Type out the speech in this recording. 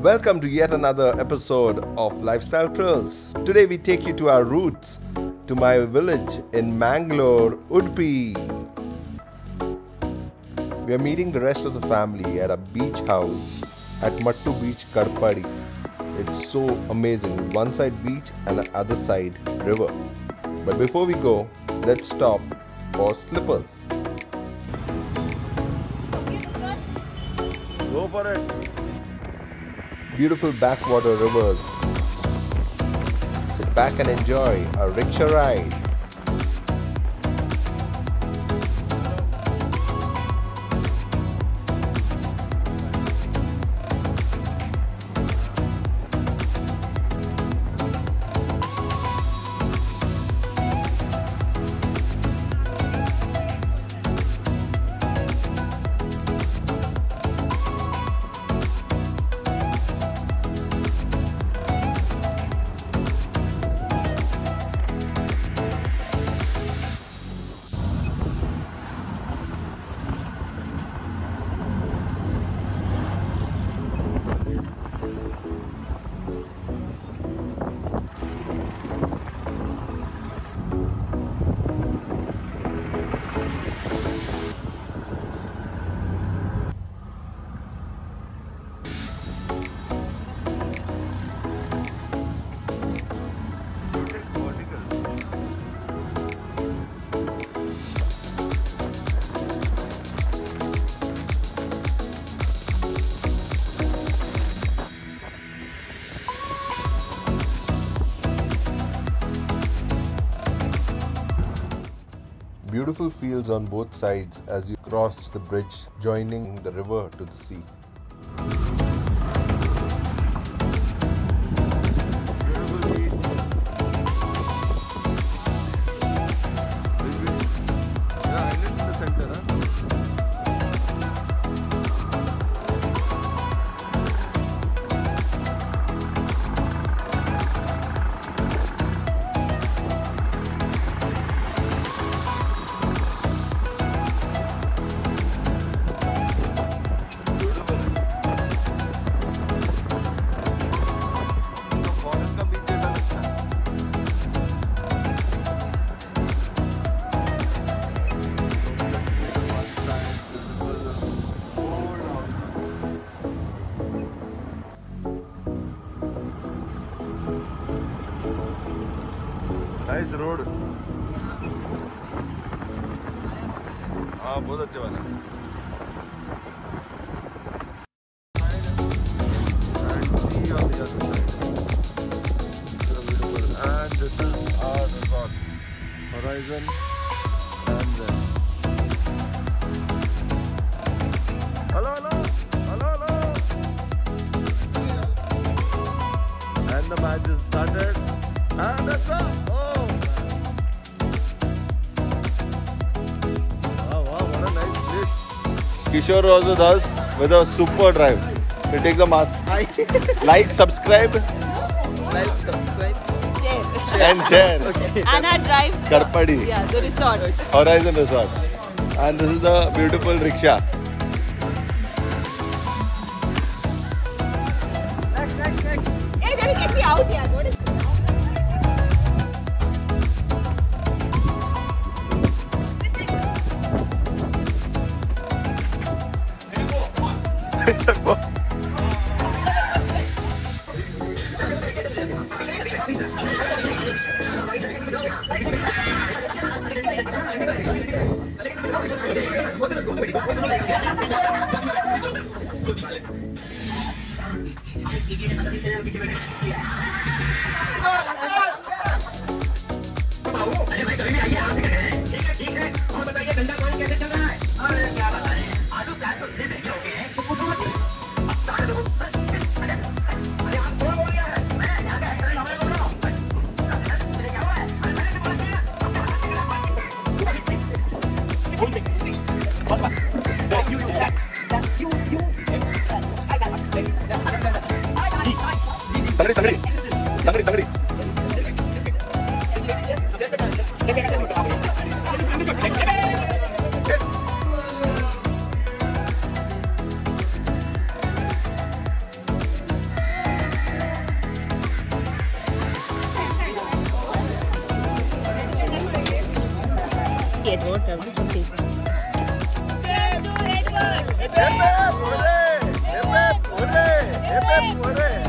Welcome to yet another episode of Lifestyle Trills. Today we take you to our roots, to my village in Mangalore, Udupi. We are meeting the rest of the family at a beach house at Mattu beach, Karpadi. It's so amazing. One side beach and the other side river. But before we go, let's stop for slippers. Go for it. Beautiful backwater rivers. Sit back and enjoy a rickshaw ride. Beautiful fields on both sides as you cross the bridge, joining the river to the sea. Nice road. हाँ बहुत अच्छा बना. And sea on the other side. And this is our resort. Horizon and then. Hello, hello, hello, hello. And the match is started. And that's up. Kishore was with us with a super drive. We take the mask. Hi. Like, subscribe. Like, subscribe. Share. And share. Okay. And our drive. Karpadi. Yeah, the resort. Horizon Resort. And this is the beautiful rickshaw. Next. Hey, then get me out here. What is Cricket, what a something. Hip hip hooray! Hip hip hooray! Hip hip hooray!